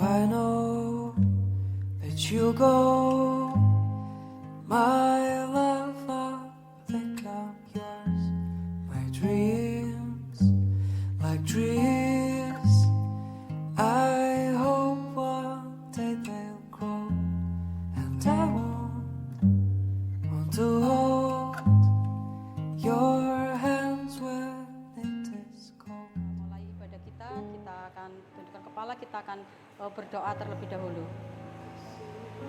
I know that you'll go, my love, I'll think I'm yours. My dreams, like trees, I hope one day they'll grow, and I want to hold your hands when it is cold. Mulai ibadah kita akan tundukkan kepala, kita akan berdoa terlebih dahulu.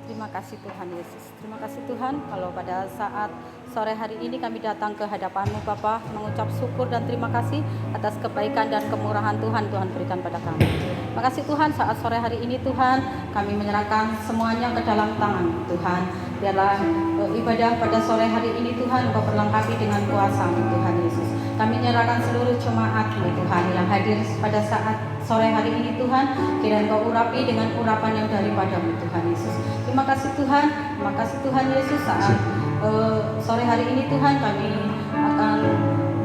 Terima kasih Tuhan Yesus. Terima kasih Tuhan kalau pada saat sore hari ini kami datang ke hadapan-Mu Bapa, mengucap syukur dan terima kasih atas kebaikan dan kemurahan Tuhan berikan pada kami. Terima kasih Tuhan, saat sore hari ini Tuhan, kami menyerahkan semuanya ke dalam tangan Tuhan. Biarlah ibadah pada sore hari ini Tuhan Engkau perlengkapi dengan kuasa-Mu Tuhan Yesus. Kami menyerahkan seluruh jemaat-Mu Tuhan yang hadir pada saat sore hari ini Tuhan, kiranya Engkau urapi dengan urapan yang daripada-Mu Tuhan Yesus. Terima kasih Tuhan Yesus, saat sore hari ini Tuhan kami akan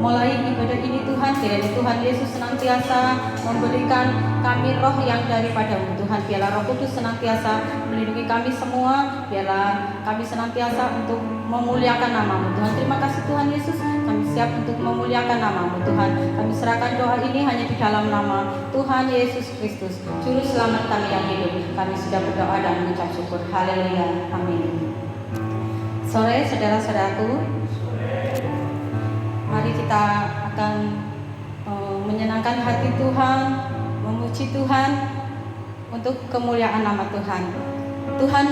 mulai ibadah ini Tuhan. Kiranya Tuhan Yesus senantiasa memberikan kami roh yang daripada-Mu Tuhan. Biarlah Roh Kudus senantiasa melindungi kami semua. Biarlah kami senantiasa untuk memuliakan nama-Mu Tuhan. Terima kasih Tuhan Yesus. Kami siap untuk memuliakan nama-Mu Tuhan. Kami serahkan doa ini hanya di dalam nama Tuhan Yesus Kristus, Juru Selamat kami yang hidup. Kami sudah berdoa dan mengucap syukur. Haleluya. Amin. Sore saudara-saudaraku, mari kita akan menyenangkan hati Tuhan, memuji Tuhan untuk kemuliaan nama Tuhan. Tuhan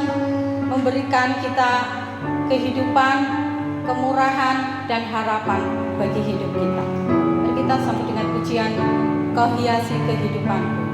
memberikan kita kehidupan, kemurahan, dan harapan bagi hidup kita. Mari kita sambut dengan pujian Kau hiasi kehidupanku.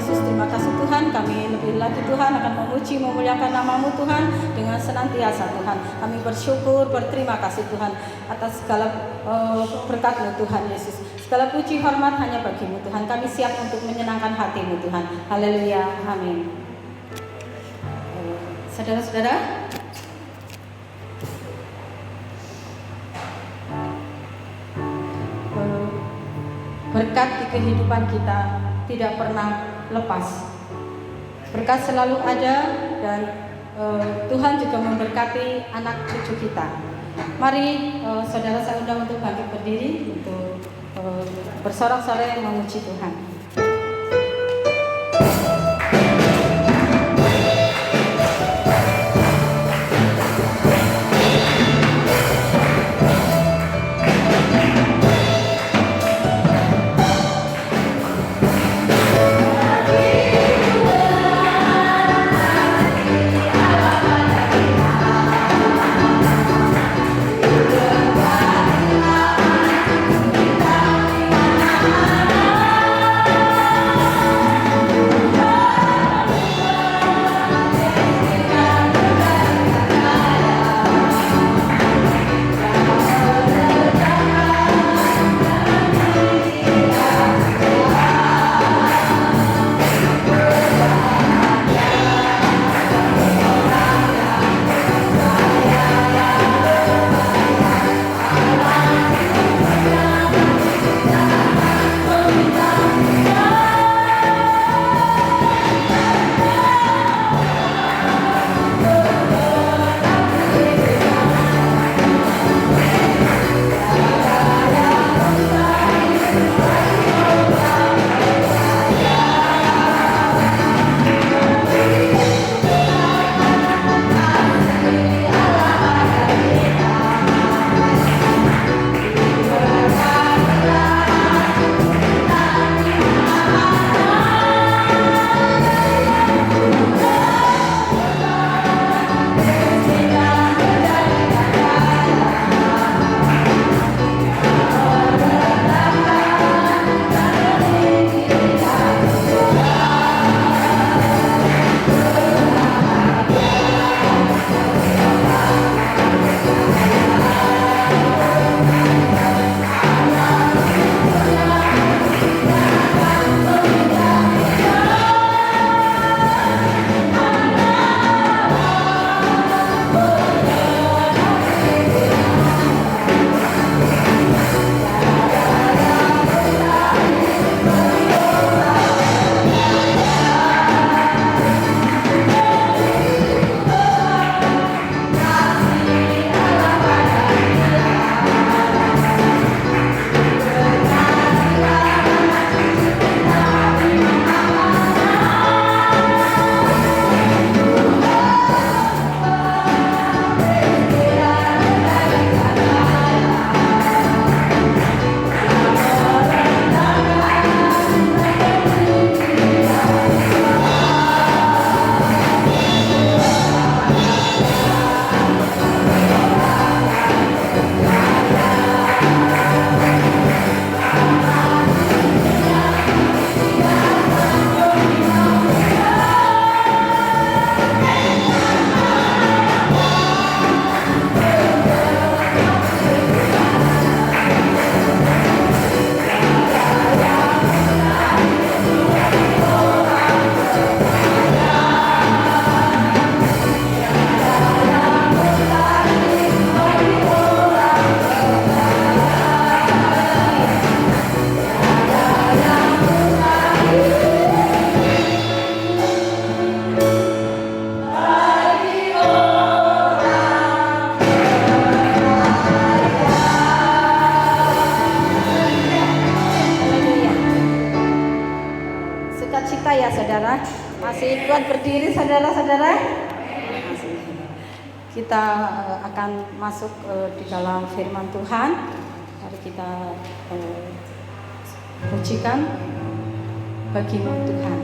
Yesus, terima kasih Tuhan. Kami lebih lagi Tuhan akan memuji, memuliakan nama-Mu Tuhan dengan senantiasa Tuhan. Kami bersyukur, berterima kasih Tuhan atas segala berkat-Mu Tuhan Yesus. Segala puji hormat hanya bagi-Mu Tuhan. Kami siap untuk menyenangkan hati-Mu Tuhan. Haleluya, amin. Saudara-saudara, berkat di kehidupan kita tidak pernah lepas. Berkat selalu ada dan Tuhan juga memberkati anak cucu kita. Mari saudara saya undang untuk bangkit berdiri untuk bersorak-sorai memuji Tuhan. Masih kuat berdiri saudara-saudara? Kita akan masuk di dalam firman Tuhan. Mari kita pujikan bagi-Mu Tuhan.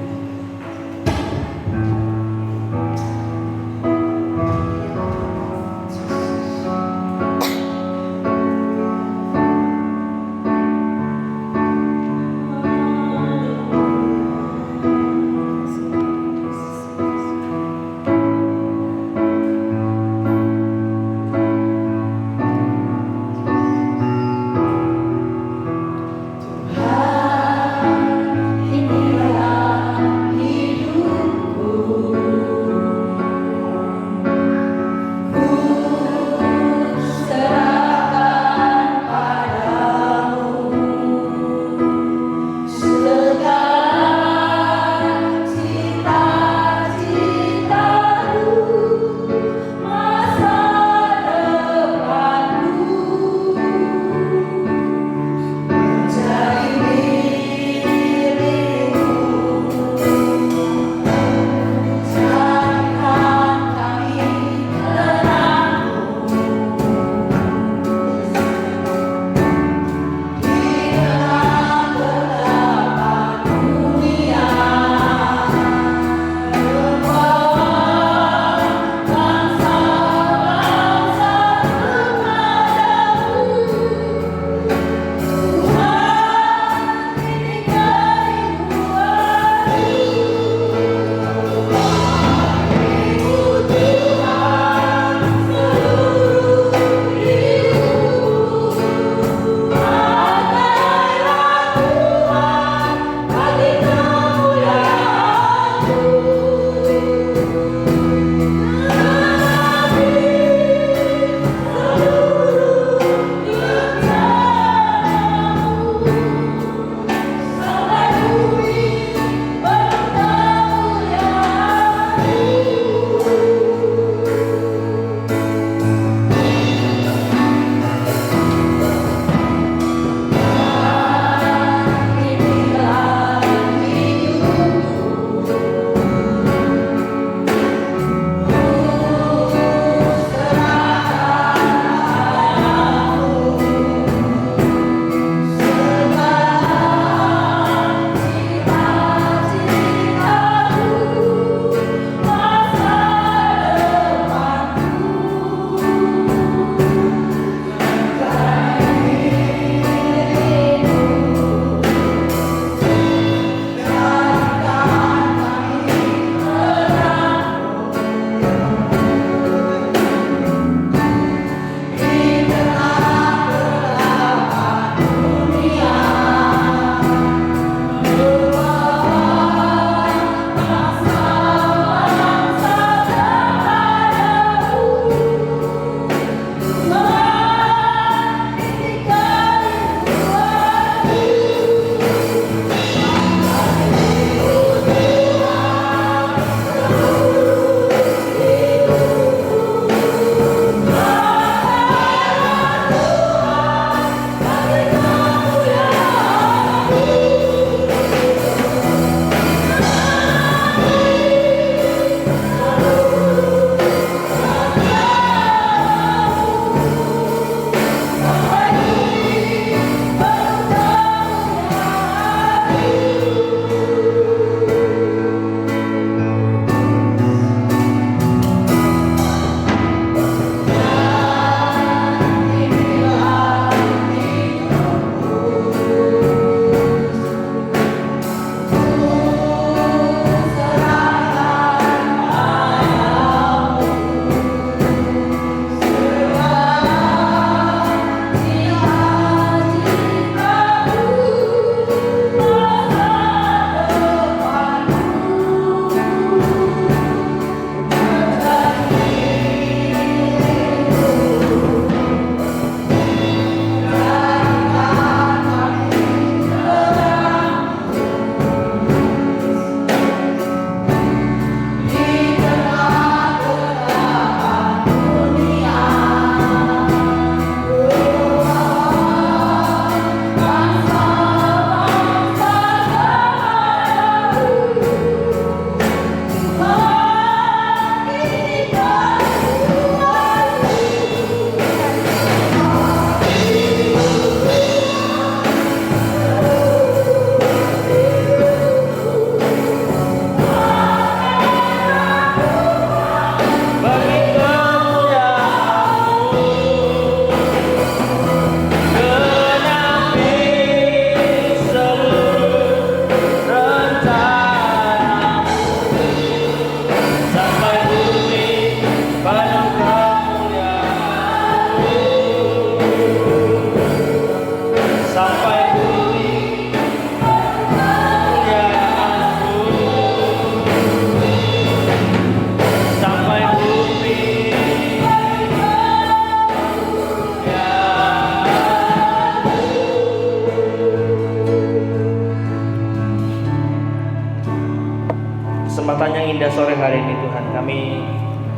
kesempatan yang indah sore hari ini Tuhan, kami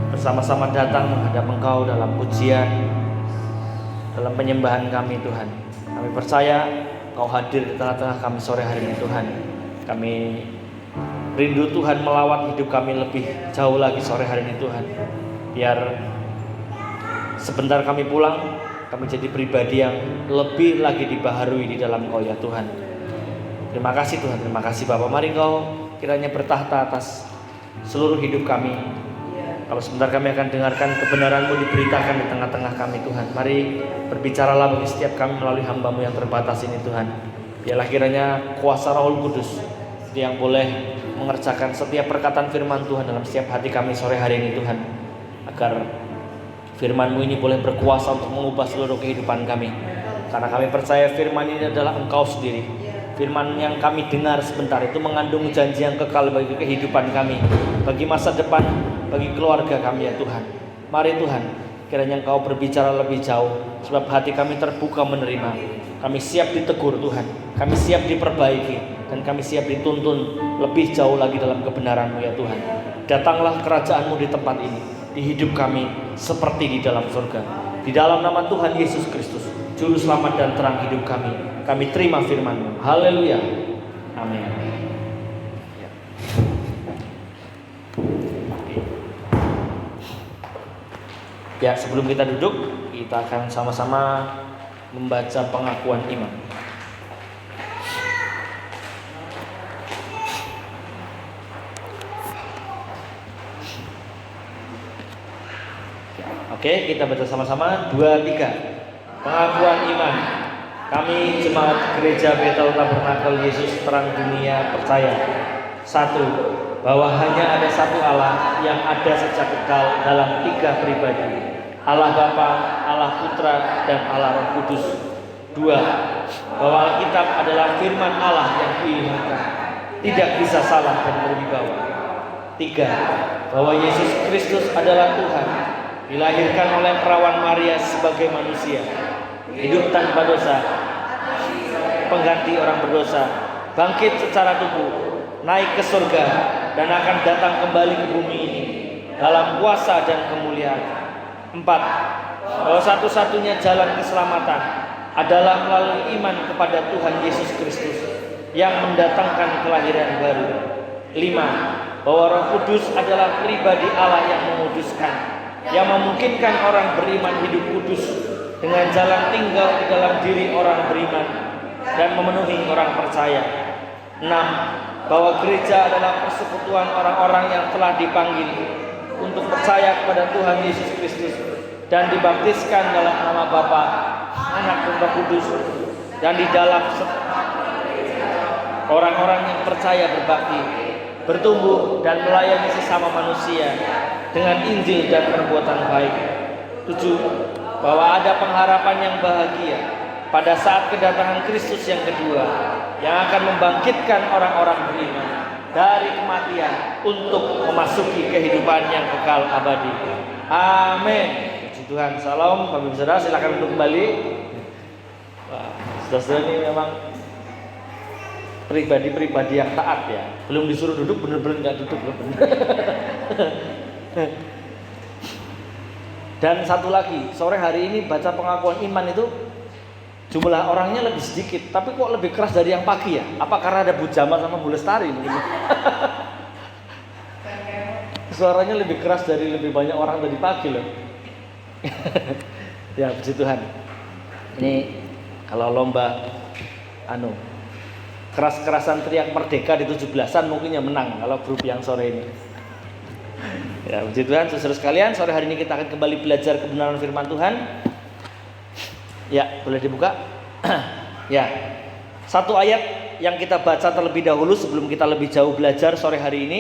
bersama-sama datang menghadap Engkau dalam pujian, dalam penyembahan kami Tuhan. Kami percaya Engkau hadir di tengah-tengah kami sore hari ini Tuhan. Kami rindu Tuhan melawat hidup kami lebih jauh lagi sore hari ini Tuhan. Biar sebentar kami pulang, kami jadi pribadi yang lebih lagi dibaharui di dalam Engkau ya Tuhan. Terima kasih Tuhan, terima kasih Bapak. Mari Engkau kiranya bertahta atas seluruh hidup kami. Kalau sebentar kami akan dengarkan kebenaran-Mu diberitakan di tengah-tengah kami Tuhan. Mari berbicaralah bagi setiap kami melalui hamba-Mu yang terbatas ini Tuhan. Biarlah kiranya kuasa Roh Kudus yang boleh mengerjakan setiap perkataan firman Tuhan dalam setiap hati kami sore hari ini Tuhan. Agar firman-Mu ini boleh berkuasa untuk mengubah seluruh kehidupan kami. Karena kami percaya firman ini adalah Engkau sendiri. Firman yang kami dengar sebentar itu mengandung janji yang kekal bagi kehidupan kami, bagi masa depan, bagi keluarga kami ya Tuhan. Mari Tuhan, kiranya Engkau berbicara lebih jauh, sebab hati kami terbuka menerima. Kami siap ditegur Tuhan, kami siap diperbaiki, dan kami siap dituntun lebih jauh lagi dalam kebenaran-Mu ya Tuhan. Datanglah kerajaan-Mu di tempat ini, di hidup kami seperti di dalam surga. Di dalam nama Tuhan Yesus Kristus, Juru Selamat dan terang hidup kami terima firman-Mu. Haleluya. Amin. Ya, sebelum kita duduk, kita akan sama-sama membaca pengakuan iman. Oke, kita baca sama-sama 2, 3. Pengakuan iman. Kami jemaat Gereja Bethel Tabernakel Yesus Terang Dunia percaya 1. Bahwa hanya ada satu Allah yang ada sejak kekal dalam 3 pribadi, Allah Bapa, Allah Putra, dan Allah Roh Kudus. 2. Bahwa Alkitab adalah firman Allah yang diilhamkan, tidak bisa salah dan berwibawa. 3. Bahwa Yesus Kristus adalah Tuhan, dilahirkan oleh perawan Maria sebagai manusia, hidup tanpa dosa, pengganti orang berdosa, bangkit secara tubuh, naik ke surga, dan akan datang kembali ke bumi ini dalam kuasa dan kemuliaan. 4. Bahwa satu-satunya jalan keselamatan adalah melalui iman kepada Tuhan Yesus Kristus yang mendatangkan kelahiran baru. 5. Bahwa Roh Kudus adalah pribadi Allah yang menguduskan, yang memungkinkan orang beriman hidup kudus dengan jalan tinggal di dalam diri orang beriman dan memenuhi orang percaya. 6. Bahwa gereja adalah persekutuan orang-orang yang telah dipanggil untuk percaya kepada Tuhan Yesus Kristus dan dibaptiskan dalam nama Bapa, Anak, dan Roh Kudus, dan di dalam orang-orang yang percaya berbakti, bertumbuh dan melayani sesama manusia dengan Injil dan perbuatan baik. 7. Bahwa ada pengharapan yang bahagia pada saat kedatangan Kristus yang kedua, yang akan membangkitkan orang-orang beriman dari kematian untuk memasuki kehidupan yang kekal abadi. Amin. Puji Tuhan. Salam. Bapak Saudara, silakan duduk kembali. Wah, saudara ini memang pribadi-pribadi yang taat ya. Belum disuruh duduk, benar-benar nggak duduk. Dan satu lagi, sore hari ini baca pengakuan iman itu jumlah orangnya lebih sedikit, tapi kok lebih keras dari yang pagi ya? Apa karena ada Bu Jamal sama Bu Lestari? Suaranya lebih keras dari lebih banyak orang tadi pagi loh. Ya puji Tuhan. Ini kalau lomba keras-kerasan teriak merdeka di 17-an mungkin yang menang kalau grup yang sore ini. Ya puji Tuhan, saudara sekalian, sore hari ini kita akan kembali belajar kebenaran firman Tuhan. Ya, boleh dibuka. Ya, satu ayat yang kita baca terlebih dahulu sebelum kita lebih jauh belajar sore hari ini,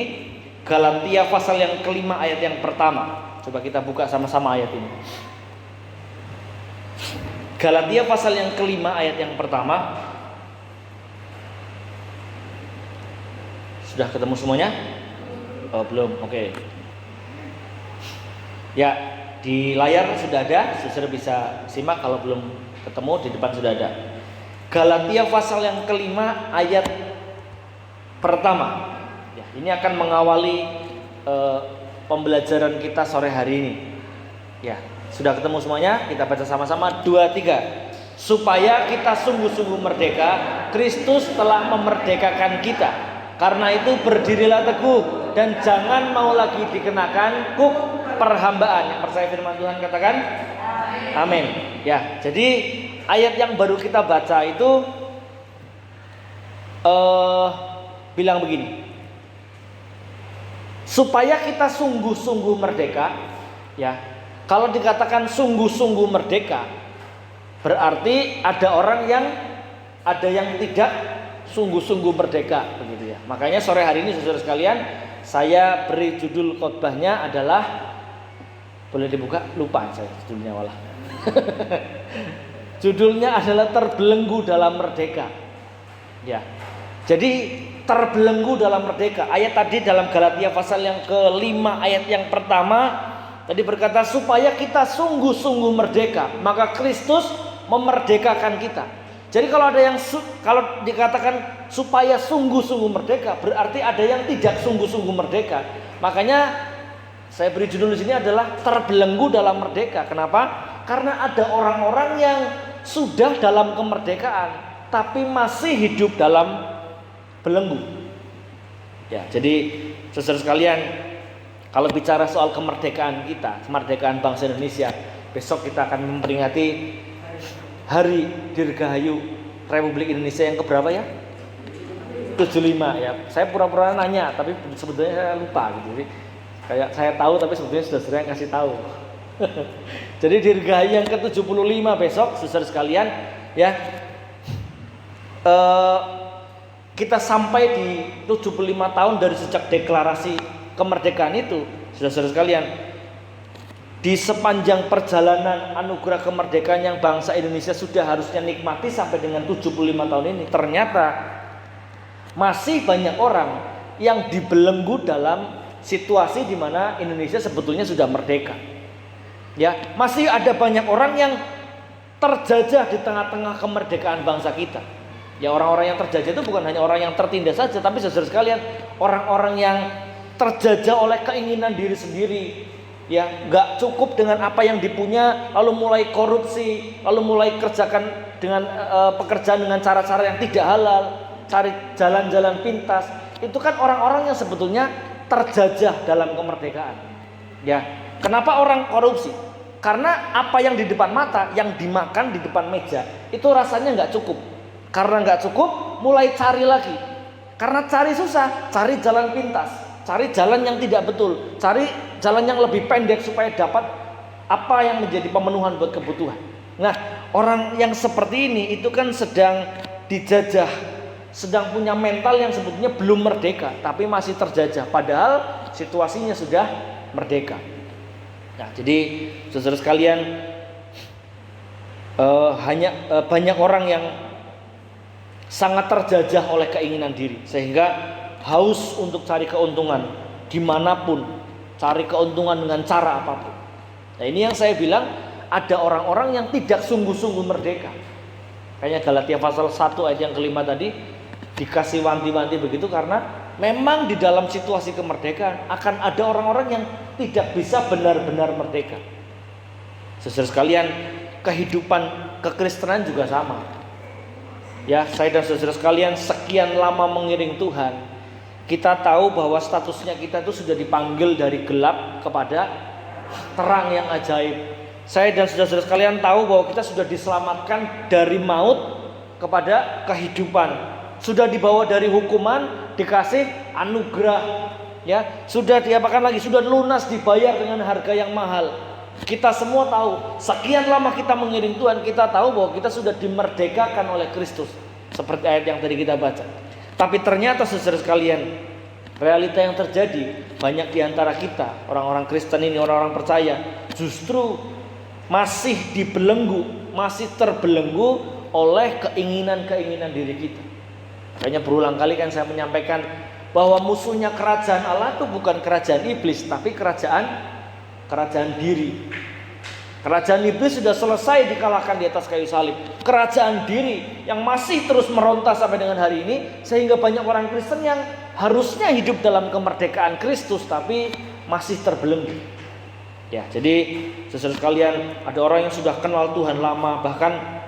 Galatia pasal yang kelima ayat yang pertama. Coba kita buka sama-sama ayat ini. Galatia pasal yang kelima ayat yang pertama. Sudah ketemu semuanya? Oh belum, oke. Ya, di layar sudah ada, saudara bisa simak. Kalau belum ketemu, di depan sudah ada. Galatia pasal yang kelima ayat pertama. Ya, ini akan mengawali pembelajaran kita sore hari ini. Ya, sudah ketemu semuanya? Kita baca sama-sama 2, 3. Supaya kita sungguh-sungguh merdeka, Kristus telah memerdekakan kita. Karena itu berdirilah teguh dan jangan mau lagi dikenakan kuk perhambaan. Yang percaya firman Tuhan katakan amin. Ya, jadi ayat yang baru kita baca itu bilang begini. Supaya kita sungguh-sungguh merdeka, ya. Kalau dikatakan sungguh-sungguh merdeka, berarti ada yang tidak sungguh-sungguh merdeka, begitu ya. Makanya sore hari ini saudara sekalian, saya beri judul khotbahnya adalah, boleh dibuka? Lupa saya judulnya malah. Judulnya adalah terbelenggu dalam merdeka. Ya. Jadi terbelenggu dalam merdeka. Ayat tadi dalam Galatia pasal yang ke-5 ayat yang pertama tadi berkata supaya kita sungguh-sungguh merdeka, maka Kristus memerdekakan kita. Jadi kalau ada yang kalau dikatakan supaya sungguh-sungguh merdeka, berarti ada yang tidak sungguh-sungguh merdeka. Makanya saya beri judul di sini adalah terbelenggu dalam merdeka. Kenapa? Karena ada orang-orang yang sudah dalam kemerdekaan tapi masih hidup dalam belenggu. Ya, jadi saudara sekalian, kalau bicara soal kemerdekaan kita, kemerdekaan bangsa Indonesia, besok kita akan memperingati Hari Dirgahayu Republik Indonesia yang keberapa ya? 75 ya. Saya pura-pura nanya, tapi sebetulnya saya lupa gitu. Jadi kayak saya tahu tapi sebetulnya saudara yang kasih tahu. Jadi Dirgahayu yang ke-75 besok, saudara sekalian, ya. Kita sampai di 75 tahun dari sejak deklarasi kemerdekaan itu, saudara-saudara sekalian. Di sepanjang perjalanan anugerah kemerdekaan yang bangsa Indonesia sudah harusnya nikmati sampai dengan 75 tahun ini, ternyata masih banyak orang yang dibelenggu dalam situasi di mana Indonesia sebetulnya sudah merdeka. Ya, masih ada banyak orang yang terjajah di tengah-tengah kemerdekaan bangsa kita. Ya, orang-orang yang terjajah itu bukan hanya orang yang tertindas saja, tapi saudara sekalian, orang-orang yang terjajah oleh keinginan diri sendiri. Ya, nggak cukup dengan apa yang dipunya, lalu mulai korupsi, lalu mulai kerjakan dengan pekerjaan dengan cara-cara yang tidak halal, cari jalan-jalan pintas. Itu kan orang-orang yang sebetulnya terjajah dalam kemerdekaan. Ya, kenapa orang korupsi? Karena apa yang di depan mata, yang dimakan di depan meja, itu rasanya nggak cukup. Karena nggak cukup, mulai cari lagi. Karena cari susah, cari jalan pintas, cari jalan yang tidak betul, cari jalan yang lebih pendek supaya dapat apa yang menjadi pemenuhan buat kebutuhan. Nah, orang yang seperti ini itu kan sedang dijajah, sedang punya mental yang sebetulnya belum merdeka, tapi masih terjajah. Padahal situasinya sudah merdeka. Nah, jadi saudara sekalian, banyak orang yang sangat terjajah oleh keinginan diri, sehingga haus untuk cari keuntungan dimanapun, cari keuntungan dengan cara apapun. Nah, ini yang saya bilang, ada orang-orang yang tidak sungguh-sungguh merdeka. Kayaknya Galatia pasal 1 ayat yang kelima tadi dikasih wanti-wanti begitu, karena memang di dalam situasi kemerdekaan akan ada orang-orang yang tidak bisa benar-benar merdeka. Saudara sekalian, kehidupan kekristenan juga sama. Ya, saya dan saudara sekalian sekian lama mengiring Tuhan, kita tahu bahwa statusnya kita itu sudah dipanggil dari gelap kepada terang yang ajaib. Saya dan saudara sekalian tahu bahwa kita sudah diselamatkan dari maut kepada kehidupan. Sudah dibawa dari hukuman dikasih anugerah. Ya, sudah diapakan lagi? Sudah lunas dibayar dengan harga yang mahal. Kita semua tahu, sekian lama kita mengiring Tuhan, kita tahu bahwa kita sudah dimerdekakan oleh Kristus. Seperti ayat yang tadi kita baca. Tapi ternyata saudara sekalian, realita yang terjadi, banyak di antara kita, orang-orang Kristen ini, orang-orang percaya, justru masih dibelenggu, masih terbelenggu oleh keinginan-keinginan diri kita. Kayaknya berulang kali kan saya menyampaikan bahwa musuhnya kerajaan Allah itu bukan kerajaan iblis, tapi kerajaan diri. Kerajaan iblis sudah selesai dikalahkan di atas kayu salib. Kerajaan diri yang masih terus meronta sampai dengan hari ini, sehingga banyak orang Kristen yang harusnya hidup dalam kemerdekaan Kristus tapi masih terbelenggu. Ya, jadi saudara sekalian, ada orang yang sudah kenal Tuhan lama, bahkan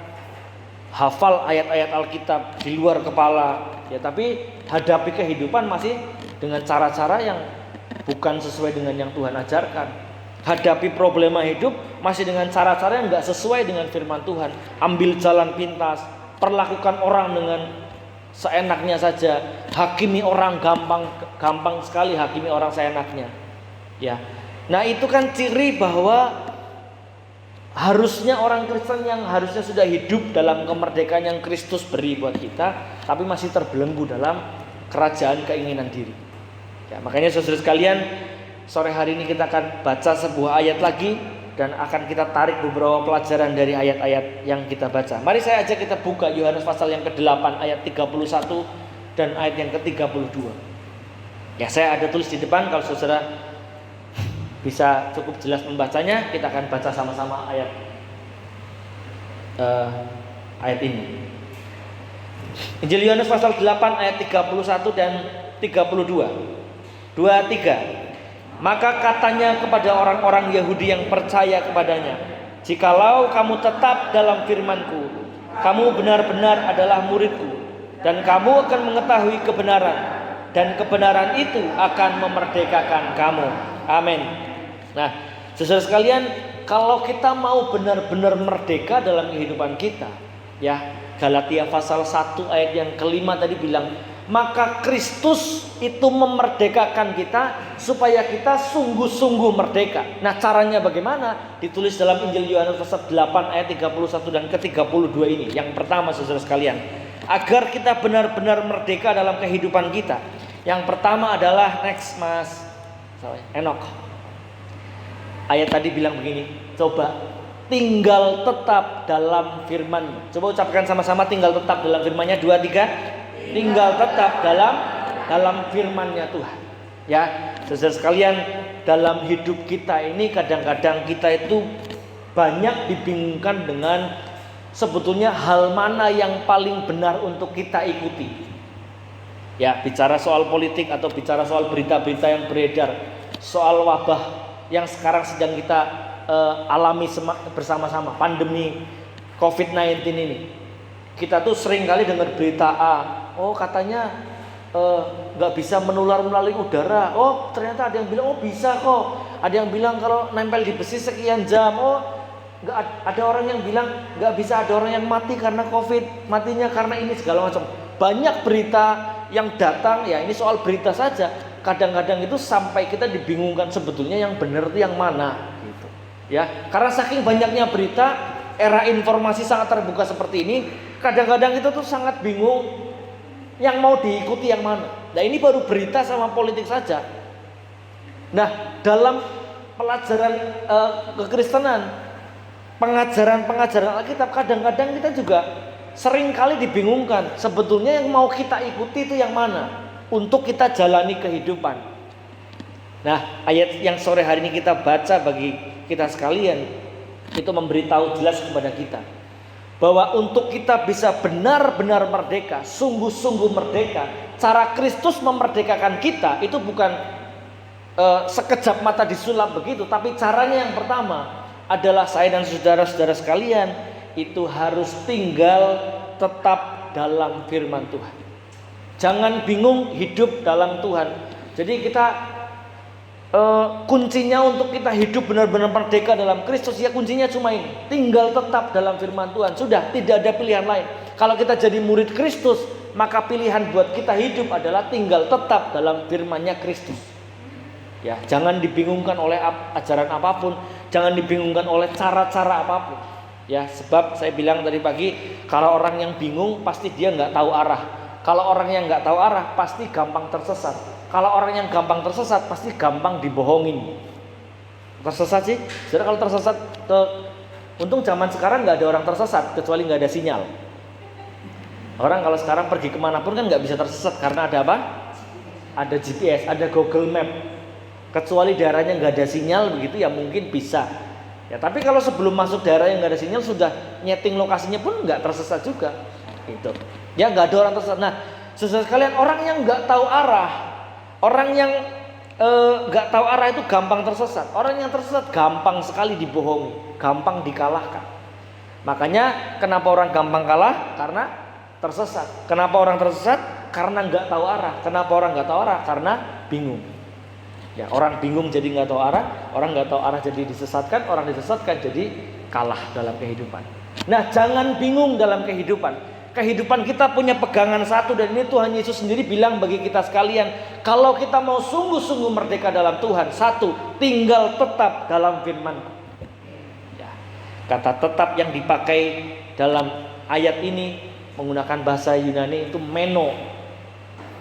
hafal ayat-ayat Alkitab di luar kepala, ya, tapi hadapi kehidupan masih dengan cara-cara yang bukan sesuai dengan yang Tuhan ajarkan. Hadapi problema hidup masih dengan cara-cara yang gak sesuai dengan firman Tuhan. Ambil jalan pintas, perlakukan orang dengan seenaknya saja, hakimi orang gampang sekali hakimi orang seenaknya. Ya. Nah, itu kan ciri bahwa harusnya orang Kristen yang harusnya sudah hidup dalam kemerdekaan yang Kristus beri buat kita, tapi masih terbelenggu dalam kerajaan keinginan diri. Ya, makanya saudara sekalian, sore hari ini kita akan baca sebuah ayat lagi dan akan kita tarik beberapa pelajaran dari ayat-ayat yang kita baca. Mari saya ajak kita buka Yohanes pasal yang ke-8 ayat 31 dan ayat yang ke-32. Ya, saya ada tulis di depan, kalau saudara bisa cukup jelas membacanya, kita akan baca sama-sama ayat ini. Injil Yohanes pasal 8 ayat 31 dan 32. 2-3. Maka katanya kepada orang-orang Yahudi yang percaya kepadanya, jikalau kamu tetap dalam firman-Ku, kamu benar-benar adalah murid-Ku, dan kamu akan mengetahui kebenaran, dan kebenaran itu akan memerdekakan kamu. Amin. Nah, saudara sekalian, kalau kita mau benar-benar merdeka dalam kehidupan kita, ya, Galatia pasal 1 ayat yang kelima tadi bilang, maka Kristus itu memerdekakan kita supaya kita sungguh-sungguh merdeka. Nah, caranya bagaimana? Ditulis dalam Injil Yohanes pasal 8 ayat 31 dan ke-32 ini. Yang pertama, saudara sekalian, agar kita benar-benar merdeka dalam kehidupan kita. Yang pertama adalah next Mas Enok. Ayat tadi bilang begini, coba tinggal tetap dalam firman. Coba ucapkan sama-sama, tinggal tetap dalam firman-Nya. 2, 3. Tinggal tetap dalam firman-Nya Tuhan. Ya, saudara sekalian, dalam hidup kita ini kadang-kadang kita itu banyak dibingungkan dengan sebetulnya hal mana yang paling benar untuk kita ikuti. Ya, bicara soal politik atau bicara soal berita-berita yang beredar, soal wabah yang sekarang sedang kita alami bersama-sama, pandemi COVID-19 ini. Kita tuh sering kali dengar berita A, oh katanya gak bisa menular melalui udara. Oh ternyata ada yang bilang oh bisa kok. Ada yang bilang kalau nempel di besi sekian jam. Oh gak, ada orang yang bilang gak bisa, ada orang yang mati karena COVID, matinya karena ini, segala macam. Banyak berita yang datang, ya ini soal berita saja. Kadang-kadang itu sampai kita dibingungkan sebetulnya yang benar itu yang mana gitu. Ya, karena saking banyaknya berita, era informasi sangat terbuka seperti ini, kadang-kadang itu tuh sangat bingung yang mau diikuti yang mana. Nah, ini baru berita sama politik saja. Nah, dalam pelajaran kekristenan, pengajaran Alkitab, kadang-kadang kita juga sering kali dibingungkan sebetulnya yang mau kita ikuti itu yang mana untuk kita jalani kehidupan. Nah, ayat yang sore hari ini kita baca bagi kita sekalian itu memberitahu jelas kepada kita bahwa untuk kita bisa benar-benar merdeka, sungguh-sungguh merdeka, cara Kristus memerdekakan kita itu bukan sekejap mata disulap begitu, tapi caranya yang pertama adalah saya dan saudara-saudara sekalian itu harus tinggal tetap dalam firman Tuhan. Jangan bingung hidup dalam Tuhan. Jadi kita kuncinya untuk kita hidup benar-benar merdeka dalam Kristus, ya kuncinya cuma ini, tinggal tetap dalam firman Tuhan. Sudah, tidak ada pilihan lain. Kalau kita jadi murid Kristus, maka pilihan buat kita hidup adalah tinggal tetap dalam firman-Nya Kristus. Ya, jangan dibingungkan oleh ajaran apapun, jangan dibingungkan oleh cara-cara apapun. Ya, sebab saya bilang tadi pagi, kalau orang yang bingung pasti dia nggak tahu arah. Kalau orang yang nggak tahu arah pasti gampang tersesat. Kalau orang yang gampang tersesat pasti gampang dibohongin. Tersesat sih, jadi kalau tersesat untung zaman sekarang nggak ada orang tersesat kecuali nggak ada sinyal. Orang kalau sekarang pergi kemanapun kan nggak bisa tersesat karena ada apa? Ada GPS, ada Google Map. Kecuali daerahnya nggak ada sinyal begitu ya mungkin bisa. Ya, tapi kalau sebelum masuk daerah yang nggak ada sinyal sudah nyeting lokasinya pun nggak tersesat juga. Gitu. Ya, nggak ada orang tersesat. Nah, saudara sekalian, orang yang nggak tahu arah, orang yang nggak tahu arah itu gampang tersesat. Orang yang tersesat gampang sekali dibohongi, gampang dikalahkan. Makanya kenapa orang gampang kalah? Karena tersesat. Kenapa orang tersesat? Karena nggak tahu arah. Kenapa orang nggak tahu arah? Karena bingung. Ya, orang bingung jadi nggak tahu arah, orang nggak tahu arah jadi disesatkan, orang disesatkan jadi kalah dalam kehidupan. Nah, jangan bingung dalam kehidupan. Kehidupan kita punya pegangan satu, dan ini Tuhan Yesus sendiri bilang bagi kita sekalian, kalau kita mau sungguh-sungguh merdeka dalam Tuhan, satu, tinggal tetap dalam firman. Ya, kata tetap yang dipakai dalam ayat ini menggunakan bahasa Yunani itu meno.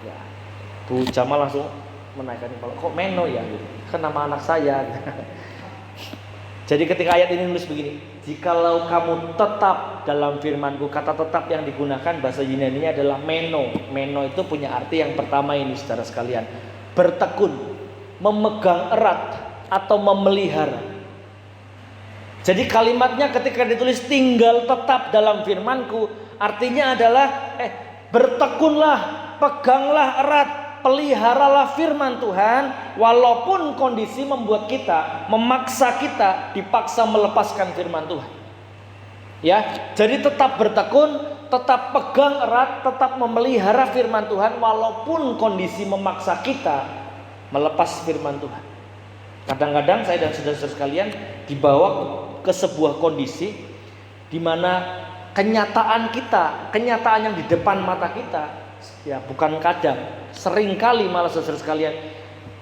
Ya, Bu Jamal langsung menaikkan kepala, kok meno ya? Kan nama anak saya. Jadi ketika ayat ini nulis begini, jikalau kamu tetap dalam firmanku, kata tetap yang digunakan bahasa Yunani adalah meno. Meno itu punya arti yang pertama ini, saudara sekalian, bertekun, memegang erat atau memelihara. Jadi kalimatnya ketika ditulis tinggal tetap dalam firmanku, artinya adalah bertekunlah, peganglah erat, peliharalah firman Tuhan, walaupun kondisi membuat kita, memaksa kita dipaksa melepaskan firman Tuhan. Ya, jadi tetap bertekun, tetap pegang erat, tetap memelihara firman Tuhan, walaupun kondisi memaksa kita melepas firman Tuhan. Kadang-kadang saya dan saudara-saudara sekalian dibawa ke sebuah kondisi di mana kenyataan kita, kenyataan yang di depan mata kita, ya bukan kadang, seringkali malah saudara sekalian,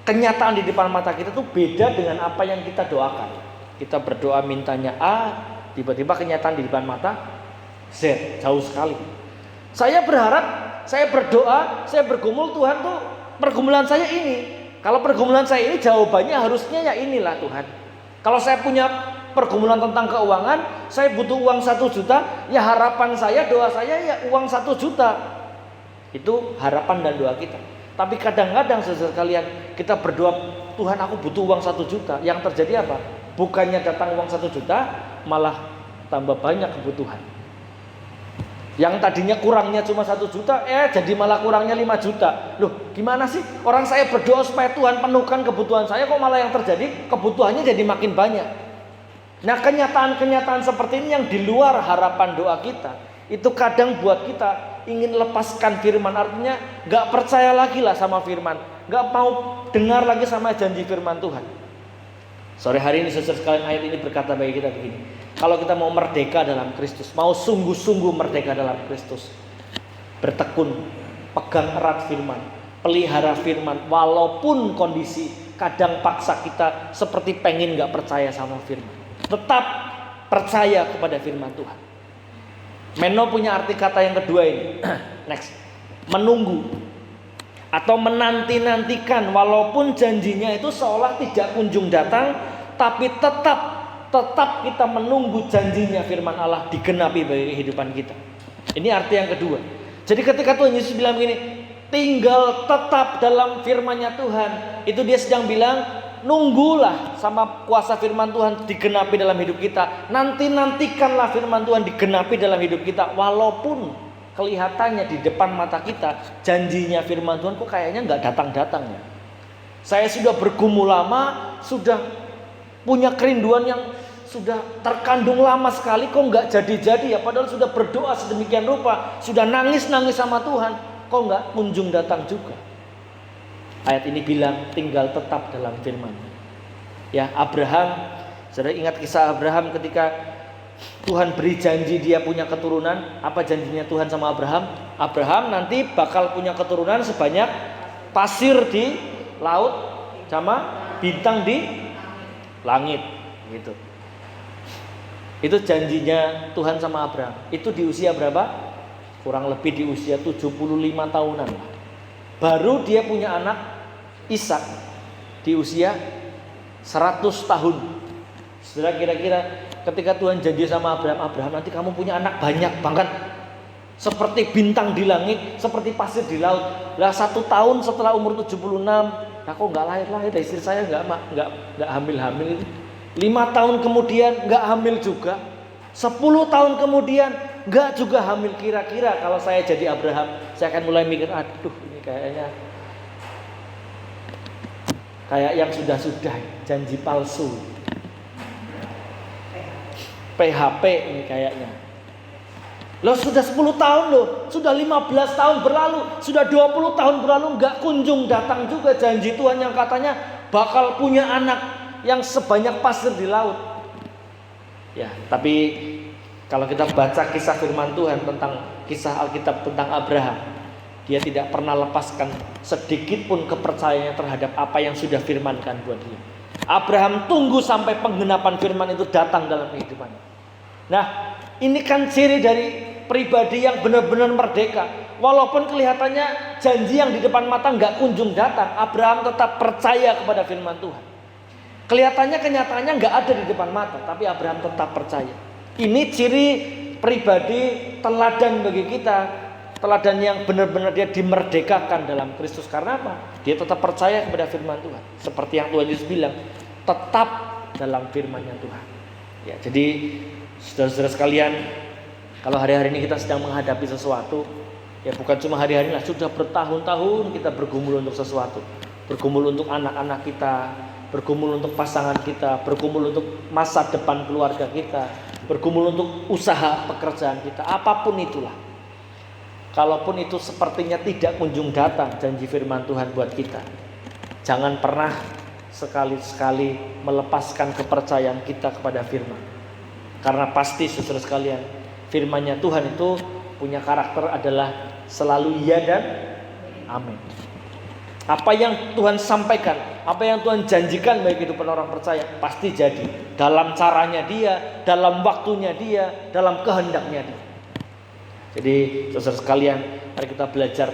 kenyataan di depan mata kita tuh beda dengan apa yang kita doakan. Kita berdoa mintanya A, tiba-tiba kenyataan di depan mata Z, jauh sekali. Saya berharap, saya berdoa, saya bergumul, Tuhan tuh pergumulan saya ini. Kalau pergumulan saya ini jawabannya harusnya ya inilah Tuhan. Kalau saya punya pergumulan tentang keuangan, saya butuh uang 1 juta, ya harapan saya, doa saya ya uang 1 juta. Itu harapan dan doa kita. Tapi kadang-kadang saudara kalian, kita berdoa, Tuhan aku butuh uang 1 juta. Yang terjadi apa? Bukannya datang uang 1 juta, malah tambah banyak kebutuhan. Yang tadinya kurangnya cuma 1 juta, jadi malah kurangnya 5 juta. Loh, gimana sih? Orang saya berdoa supaya Tuhan penuhkan kebutuhan saya, kok malah yang terjadi kebutuhannya jadi makin banyak. Nah, kenyataan-kenyataan seperti ini yang di luar harapan doa kita, itu kadang buat kita ingin lepaskan firman. Artinya gak percaya lagi lah sama firman, gak mau dengar lagi sama janji firman Tuhan. Sore hari ini saudara sekalian, ayat ini berkata bagi kita begini, kalau kita mau merdeka dalam Kristus, mau sungguh-sungguh merdeka dalam Kristus, bertekun, pegang erat firman, pelihara firman, walaupun kondisi kadang paksa kita seperti pengen gak percaya sama firman, tetap percaya kepada firman Tuhan. Meno punya arti kata yang kedua ini. Next, menunggu atau menanti-nantikan, walaupun janjinya itu seolah tidak kunjung datang, tapi tetap kita menunggu janjinya firman Allah digenapi bagi kehidupan kita. Ini arti yang kedua. Jadi ketika Tuhan Yesus bilang begini, tinggal tetap dalam firman-Nya Tuhan, itu dia sedang bilang, nunggulah sama kuasa firman Tuhan digenapi dalam hidup kita. Nantikanlah firman Tuhan digenapi dalam hidup kita, walaupun kelihatannya di depan mata kita janjinya firman Tuhan kok kayaknya nggak datang-datang ya. Saya sudah bergumul lama, sudah punya kerinduan yang sudah terkandung lama sekali, kok nggak jadi-jadi ya. Padahal sudah berdoa sedemikian rupa, sudah nangis-nangis sama Tuhan, kok nggak kunjung datang juga. Ayat ini bilang tinggal tetap dalam firman. Ya, Abraham, saudara ingat kisah Abraham ketika Tuhan beri janji dia punya keturunan. Apa janjinya Tuhan sama Abraham? Abraham nanti bakal punya keturunan sebanyak pasir di laut sama bintang di langit, gitu. Itu janjinya Tuhan sama Abraham. Itu di usia berapa? Kurang lebih di usia 75 tahunan. Baru dia punya anak Ishak di usia 100 tahun. Saudara, kira-kira ketika Tuhan janji sama Abraham, Abraham nanti kamu punya anak banyak banget, seperti bintang di langit, seperti pasir di laut. Lah 1 tahun setelah umur 76, nah kok nggak lahir-lahir, istri saya nggak hamil-hamil itu. 5 tahun kemudian nggak hamil juga. 10 tahun kemudian nggak juga hamil. Kira-kira kalau saya jadi Abraham, saya akan mulai mikir, aduh ini kayaknya kayak yang sudah-sudah, janji palsu, PHP ini kayaknya. Loh sudah 10 tahun loh, sudah 15 tahun berlalu, sudah 20 tahun berlalu, nggak kunjung datang juga janji Tuhan yang katanya bakal punya anak yang sebanyak pasir di laut. Ya, tapi kalau kita baca kisah firman Tuhan tentang kisah Alkitab tentang Abraham, dia tidak pernah lepaskan sedikit pun kepercayaannya terhadap apa yang sudah firmankan buat dia. Abraham tunggu sampai penggenapan firman itu datang dalam kehidupannya. Nah, ini kan ciri dari pribadi yang benar-benar merdeka. Walaupun kelihatannya janji yang di depan mata nggak kunjung datang, Abraham tetap percaya kepada firman Tuhan. Kelihatannya kenyataannya nggak ada di depan mata, tapi Abraham tetap percaya. Ini ciri pribadi teladan bagi kita, teladan yang benar-benar dia dimerdekakan dalam Kristus. Karena apa? Dia tetap percaya kepada firman Tuhan. Seperti yang Tuhan Yesus bilang, tetap dalam firman-Nya Tuhan. Ya, jadi saudara-saudara sekalian, kalau hari-hari ini kita sedang menghadapi sesuatu, ya bukan cuma hari-hari lah, sudah bertahun-tahun kita bergumul untuk sesuatu. Bergumul untuk anak-anak kita, bergumul untuk pasangan kita, bergumul untuk masa depan keluarga kita, bergumul untuk usaha pekerjaan kita, apapun itulah. Kalaupun itu sepertinya tidak kunjung datang janji firman Tuhan buat kita, jangan pernah sekali-sekali melepaskan kepercayaan kita kepada firman. Karena pasti saudara sekalian, firman-Nya Tuhan itu punya karakter adalah selalu iya dan amin. Apa yang Tuhan sampaikan, apa yang Tuhan janjikan bagi kehidupan orang percaya pasti jadi. Dalam caranya dia, dalam waktunya dia, dalam kehendaknya dia. Jadi saudara sekalian, mari kita belajar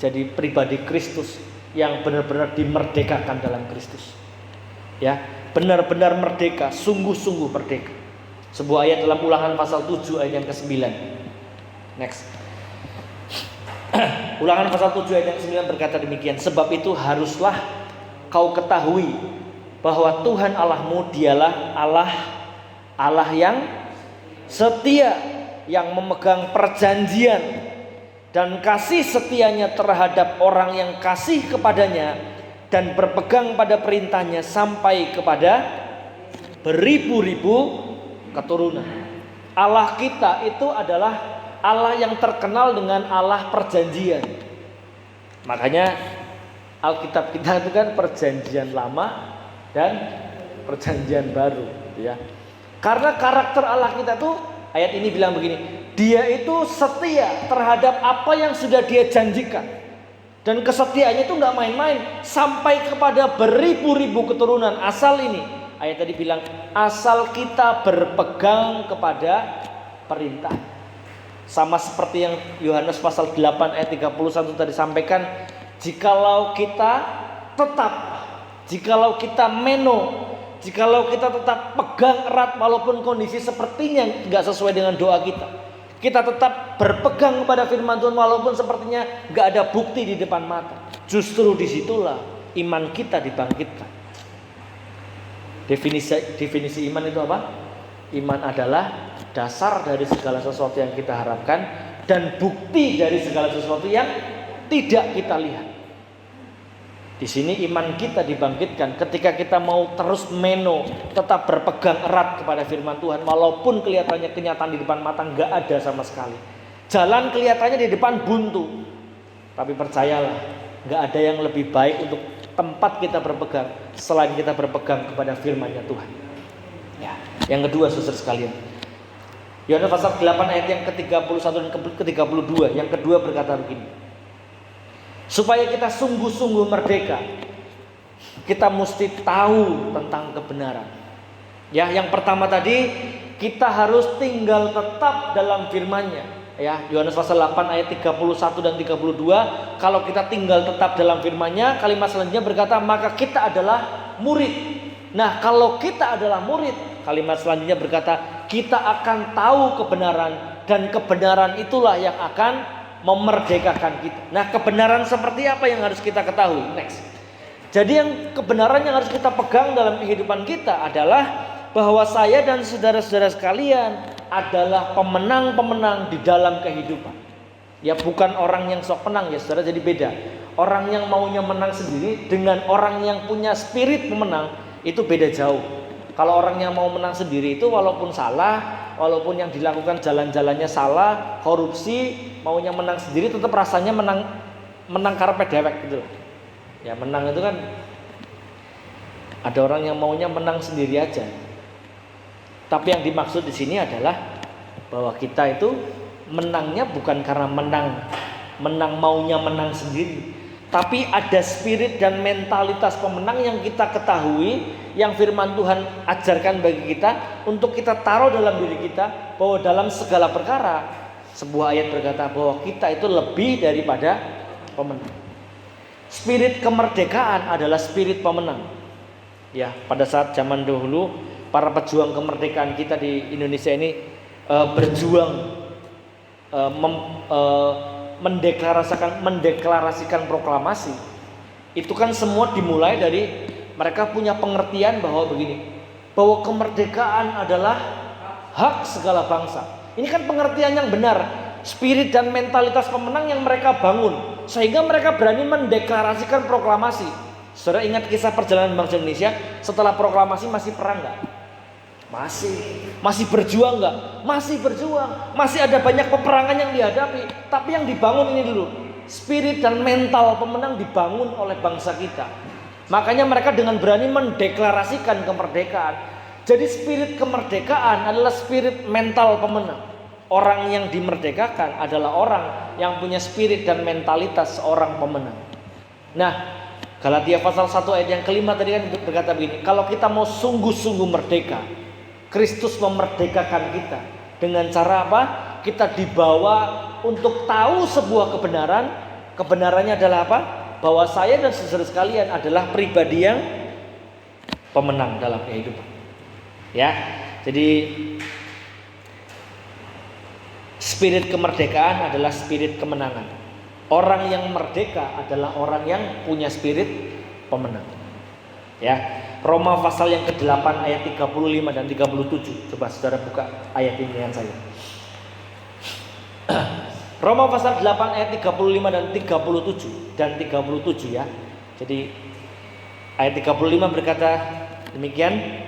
jadi pribadi Kristus yang benar-benar dimerdekakan dalam Kristus. Ya, benar-benar merdeka, sungguh-sungguh merdeka. Sebuah ayat dalam Ulangan pasal 7 ayat yang ke-9. Next. Ulangan pasal 7 ayat yang 9 berkata demikian, sebab itu haruslah kau ketahui bahwa Tuhan Allahmu dialah Allah yang setia, yang memegang perjanjian dan kasih setianya terhadap orang yang kasih kepadanya dan berpegang pada perintahnya sampai kepada beribu-ribu keturunan. Allah kita itu adalah Allah yang terkenal dengan Allah perjanjian. Makanya Alkitab kita itu kan perjanjian lama dan perjanjian baru, ya. Karena karakter Allah kita tuh, ayat ini bilang begini, dia itu setia terhadap apa yang sudah dia janjikan. Dan kesetiaannya itu gak main-main, sampai kepada beribu-ribu keturunan. Asal ini, ayat tadi bilang, asal kita berpegang kepada perintah. Sama seperti yang Yohanes pasal 8 ayat 31 tadi sampaikan, jikalau kita tetap, jikalau kita meno, jikalau kita tetap pegang erat walaupun kondisi sepertinya gak sesuai dengan doa kita, kita tetap berpegang kepada firman Tuhan walaupun sepertinya gak ada bukti di depan mata, justru disitulah iman kita dibangkitkan. Definisi iman itu apa? Iman adalah dasar dari segala sesuatu yang kita harapkan dan bukti dari segala sesuatu yang tidak kita lihat. Di sini iman kita dibangkitkan ketika kita mau terus meno, tetap berpegang erat kepada firman Tuhan walaupun kelihatannya kenyataan di depan mata nggak ada sama sekali. Jalan kelihatannya di depan buntu, tapi percayalah nggak ada yang lebih baik untuk tempat kita berpegang selain kita berpegang kepada firman-Nya Tuhan. Ya, yang kedua saudara sekalian, Yohanes pasal 8 ayat yang ke-31 dan ke-32, yang kedua berkata begini, supaya kita sungguh-sungguh merdeka, kita mesti tahu tentang kebenaran. Ya, yang pertama tadi, kita harus tinggal tetap dalam firman-Nya. Ya, Yohanes pasal 8 ayat 31 dan 32, kalau kita tinggal tetap dalam firman-Nya, kalimat selanjutnya berkata, maka kita adalah murid. Nah, kalau kita adalah murid, kalimat selanjutnya berkata, kita akan tahu kebenaran dan kebenaran itulah yang akan memerdekakan kita. Nah, kebenaran seperti apa yang harus kita ketahui? Next. Jadi yang kebenaran yang harus kita pegang dalam kehidupan kita adalah bahwa saya dan saudara-saudara sekalian adalah pemenang-pemenang di dalam kehidupan. Ya, bukan orang yang sok menang ya saudara, jadi beda. Orang yang maunya menang sendiri dengan orang yang punya spirit pemenang itu beda jauh. Kalau orang yang mau menang sendiri itu walaupun salah, walaupun yang dilakukan jalan-jalannya salah, korupsi, maunya menang sendiri tetap rasanya menang karpet dewek gitu loh. Ya, menang itu kan ada orang yang maunya menang sendiri aja. Tapi yang dimaksud di sini adalah bahwa kita itu menangnya bukan karena menang maunya menang sendiri, tapi ada spirit dan mentalitas pemenang yang kita ketahui, yang firman Tuhan ajarkan bagi kita untuk kita taruh dalam diri kita, bahwa dalam segala perkara sebuah ayat berkata bahwa kita itu lebih daripada pemenang. Spirit kemerdekaan adalah spirit pemenang. Ya, pada saat zaman dahulu para pejuang kemerdekaan kita di Indonesia ini berjuang mendeklarasikan proklamasi. Itu kan semua dimulai dari mereka punya pengertian bahwa begini, bahwa kemerdekaan adalah hak segala bangsa. Ini kan pengertian yang benar, spirit dan mentalitas pemenang yang mereka bangun, sehingga mereka berani mendeklarasikan proklamasi. Saudara ingat kisah perjalanan bangsa Indonesia setelah proklamasi masih perang nggak? Masih berjuang nggak? Masih berjuang. Masih ada banyak peperangan yang dihadapi. Tapi yang dibangun ini dulu, spirit dan mental pemenang dibangun oleh bangsa kita. Makanya mereka dengan berani mendeklarasikan kemerdekaan. Jadi spirit kemerdekaan adalah spirit mental pemenang. Orang yang dimerdekakan adalah orang yang punya spirit dan mentalitas seorang pemenang. Nah, Galatia pasal 1 ayat yang kelima tadi kan berkata begini, kalau kita mau sungguh-sungguh merdeka, Kristus memerdekakan kita. Dengan cara apa? Kita dibawa untuk tahu sebuah kebenaran. Kebenarannya adalah apa? Bahwa saya dan saudara sekalian adalah pribadi yang pemenang dalam kehidupan. Ya, jadi spirit kemerdekaan adalah spirit kemenangan. Orang yang merdeka adalah orang yang punya spirit pemenang. Ya, Roma pasal yang ke-8 ayat 35 dan 37. Coba saudara buka ayat ini dengan saya. Roma pasal 8 ayat 35 dan 37 ya. Jadi ayat 35 berkata demikian.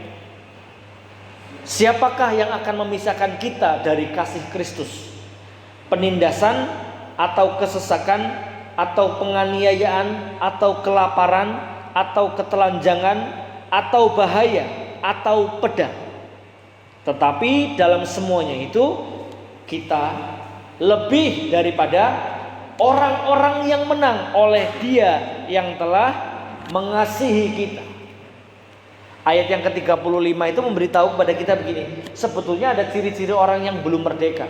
Siapakah yang akan memisahkan kita dari kasih Kristus? Penindasan atau kesesakan atau penganiayaan atau kelaparan atau ketelanjangan atau bahaya atau pedang. Tetapi dalam semuanya itu kita lebih daripada orang-orang yang menang oleh Dia yang telah mengasihi kita. Ayat yang ke-35 itu memberitahu kepada kita begini, sebetulnya ada ciri-ciri orang yang belum merdeka.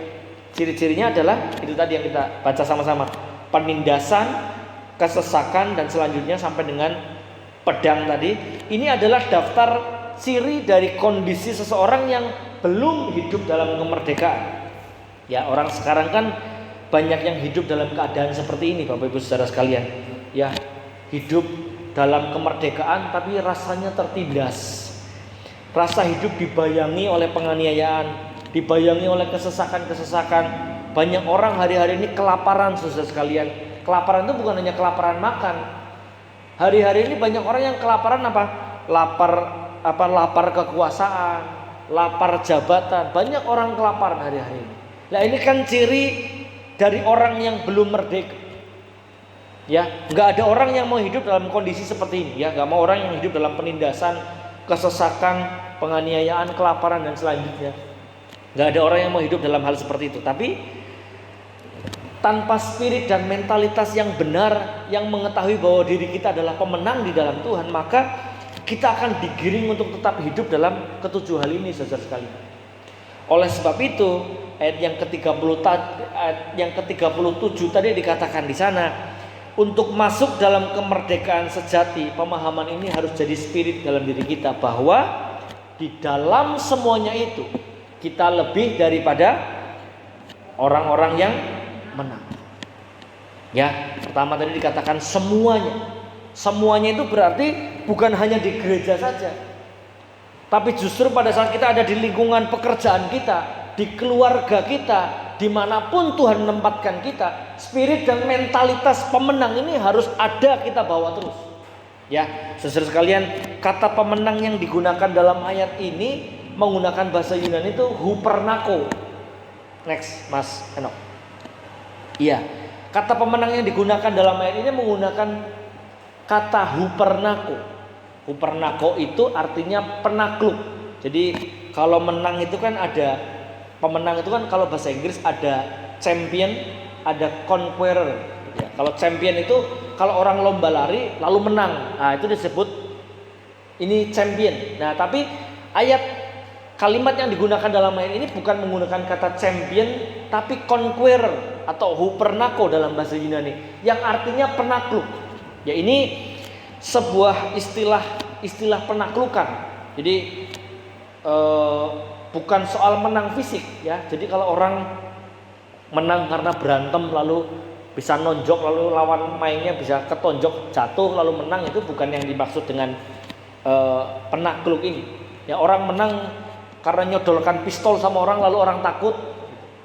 Ciri-cirinya adalah itu tadi yang kita baca sama-sama, penindasan, kesesakan, dan selanjutnya sampai dengan pedang tadi. Ini adalah daftar ciri dari kondisi seseorang yang belum hidup dalam kemerdekaan. Ya, orang sekarang kan banyak yang hidup dalam keadaan seperti ini, Bapak Ibu Saudara sekalian. Ya, hidup dalam kemerdekaan tapi rasanya tertindas. Rasa hidup dibayangi oleh penganiayaan, dibayangi oleh kesesakan-kesesakan. Banyak orang hari-hari ini kelaparan, saudara sekalian. Kelaparan itu bukan hanya kelaparan makan. Hari-hari ini banyak orang yang kelaparan apa? Lapar kekuasaan, lapar jabatan. Banyak orang kelaparan hari-hari ini. Nah, ini kan ciri dari orang yang belum merdeka. Ya, nggak ada orang yang mau hidup dalam kondisi seperti ini. Ya, nggak mau orang yang hidup dalam penindasan, kesesakan, penganiayaan, kelaparan dan selanjutnya. Nggak ada orang yang mau hidup dalam hal seperti itu. Tapi tanpa spirit dan mentalitas yang benar, yang mengetahui bahwa diri kita adalah pemenang di dalam Tuhan, maka kita akan digiring untuk tetap hidup dalam ketujuh hal ini, saudara sekalian. Oleh sebab itu, ayat yang ke-37 tadi dikatakan di sana, untuk masuk dalam kemerdekaan sejati, pemahaman ini harus jadi spirit dalam diri kita, bahwa di dalam semuanya itu kita lebih daripada orang-orang yang menang. Ya, pertama tadi dikatakan semuanya Semuanya itu berarti bukan hanya di gereja saja, tapi justru pada saat kita ada di lingkungan pekerjaan kita, di keluarga kita, dimanapun Tuhan menempatkan kita, spirit dan mentalitas pemenang ini harus ada kita bawa terus. Ya, saudara sekalian, kata pemenang yang digunakan dalam ayat ini menggunakan bahasa Yunani itu hupernako. Next, Mas Enok. Iya, kata pemenang yang digunakan dalam ayat ini menggunakan kata hupernako. Hupernako itu artinya penakluk. Jadi kalau menang itu kan ada, pemenang itu kan kalau bahasa Inggris ada champion, ada conqueror. Ya, kalau champion itu kalau orang lomba lari lalu menang, nah itu disebut ini champion. Nah tapi ayat kalimat yang digunakan dalam ayat ini bukan menggunakan kata champion, tapi conqueror atau hupernako dalam bahasa Yunani, yang artinya penakluk. Ya ini sebuah istilah penaklukan. Jadi bukan soal menang fisik ya. Jadi kalau orang menang karena berantem lalu bisa nonjok, lalu lawan mainnya bisa ketonjok jatuh lalu menang, itu bukan yang dimaksud dengan penakluk ini. Ya orang menang karena nyodolkan pistol sama orang lalu orang takut,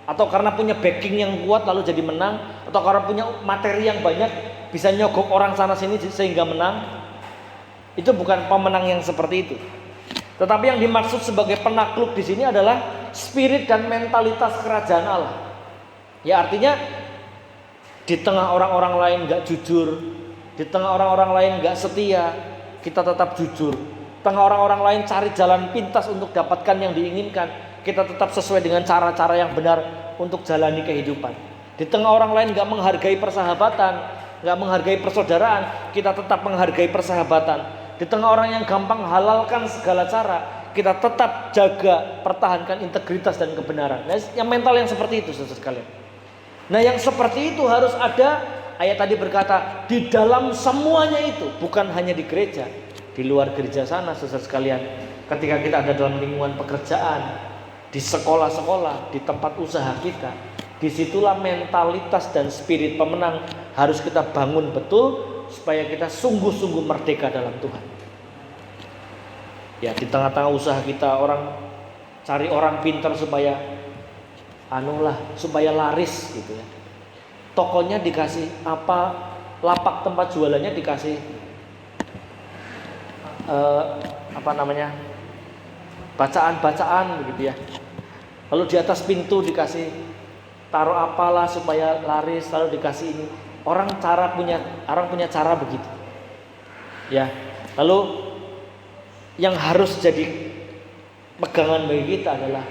atau karena punya backing yang kuat lalu jadi menang, atau karena punya materi yang banyak bisa nyogok orang sana sini sehingga menang. Itu bukan pemenang yang seperti itu. Tetapi yang dimaksud sebagai penakluk di sini adalah spirit dan mentalitas kerajaan Allah. Ya artinya di tengah orang-orang lain gak jujur, di tengah orang-orang lain gak setia, kita tetap jujur. Di tengah orang-orang lain cari jalan pintas untuk dapatkan yang diinginkan, kita tetap sesuai dengan cara-cara yang benar untuk jalani kehidupan. Di tengah orang lain gak menghargai persahabatan, gak menghargai persaudaraan, kita tetap menghargai persahabatan. Di tengah orang yang gampang halalkan segala cara, kita tetap jaga, pertahankan integritas dan kebenaran. Nah, yang mental yang seperti itu saudara sekalian. Nah yang seperti itu harus ada. Ayat tadi berkata di dalam semuanya itu, bukan hanya di gereja, di luar gereja sana saudara sekalian. Ketika kita ada dalam lingkungan pekerjaan, di sekolah-sekolah, di tempat usaha kita, disitulah mentalitas dan spirit pemenang harus kita bangun betul, supaya kita sungguh-sungguh merdeka dalam Tuhan. Ya di tengah-tengah usaha kita orang cari orang pintar supaya supaya laris gitu ya. Tokonya dikasih apa, lapak tempat jualannya dikasih bacaan-bacaan begitu ya. Lalu di atas pintu dikasih taruh apalah supaya laris, lalu dikasih ini. Orang punya cara begitu. Ya. Lalu yang harus jadi pegangan bagi kita adalah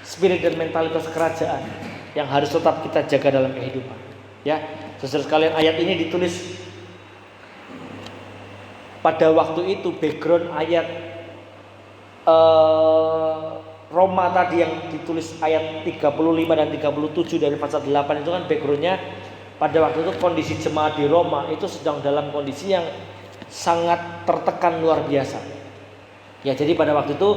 spirit dan mentalitas kerajaan yang harus tetap kita jaga dalam kehidupan. Ya, saudara sekalian, ayat ini ditulis pada waktu itu. Background ayat Roma tadi yang ditulis ayat 35 dan 37 dari pasal 8 itu kan backgroundnya pada waktu itu kondisi jemaat di Roma itu sedang dalam kondisi yang sangat tertekan luar biasa. Ya, jadi pada waktu itu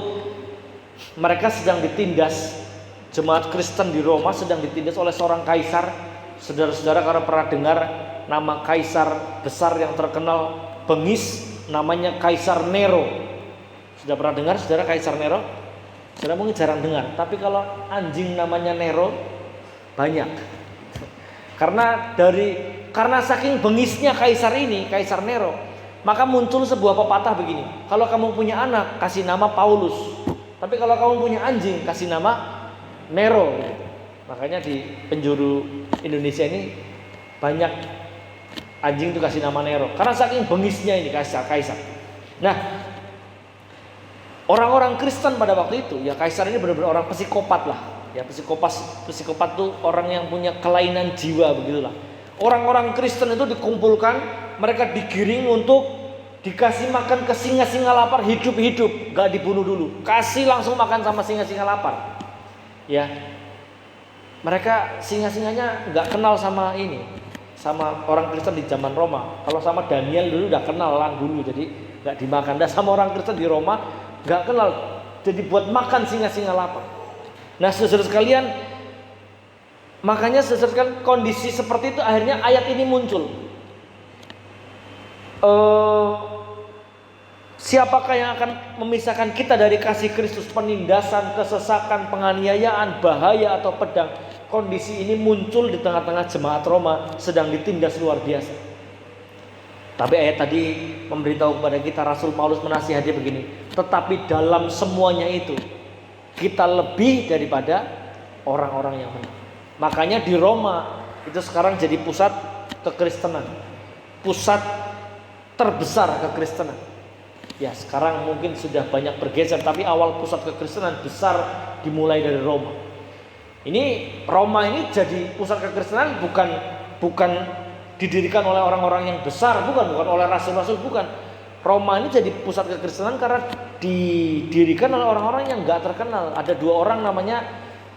mereka sedang ditindas, jemaat Kristen di Roma sedang ditindas oleh seorang kaisar. Saudara-saudara kalau pernah dengar nama kaisar besar yang terkenal bengis, namanya Kaisar Nero. Sudah pernah dengar saudara Kaisar Nero? Saudara mungkin jarang dengar, tapi kalau anjing namanya Nero banyak. Karena saking bengisnya kaisar ini, Kaisar Nero, maka muncul sebuah pepatah begini. Kalau kamu punya anak, kasih nama Paulus. Tapi kalau kamu punya anjing, kasih nama Nero. Makanya di penjuru Indonesia ini banyak anjing itu kasih nama Nero. Karena saking bengisnya ini kaisar. Nah, orang-orang Kristen pada waktu itu, ya kaisar ini benar-benar orang psikopat lah. Ya psikopat tuh orang yang punya kelainan jiwa begitulah. Orang-orang Kristen itu dikumpulkan, mereka digiring untuk dikasih makan ke singa-singa lapar hidup-hidup, gak dibunuh dulu, kasih langsung makan sama singa-singa lapar. Ya, mereka singa-singanya gak kenal sama orang Kristen di zaman Roma. Kalau sama Daniel dulu udah kenal lah dulu, jadi gak dimakan. Dan sama orang Kristen di Roma gak kenal, jadi buat makan singa-singa lapar. Nah saudara sekalian, makanya saudara sekalian kondisi seperti itu akhirnya ayat ini muncul. siapakah yang akan memisahkan kita dari kasih Kristus? Penindasan, kesesakan, penganiayaan, bahaya atau pedang. Kondisi ini muncul di tengah-tengah jemaat Roma sedang ditindas luar biasa. Tapi ayat tadi memberitahu kepada kita, Rasul Paulus menasihati begini, tetapi dalam semuanya itu kita lebih daripada orang-orang yang menang. Makanya di Roma itu sekarang jadi pusat kekristenan, pusat terbesar kekristenan. Ya sekarang mungkin sudah banyak bergeser, tapi awal pusat kekristenan besar dimulai dari Roma. Ini Roma ini jadi pusat kekristenan bukan didirikan oleh orang-orang yang besar, bukan oleh rasul-rasul, bukan. Roma ini jadi pusat kekristenan karena didirikan oleh orang-orang yang nggak terkenal. Ada 2 orang namanya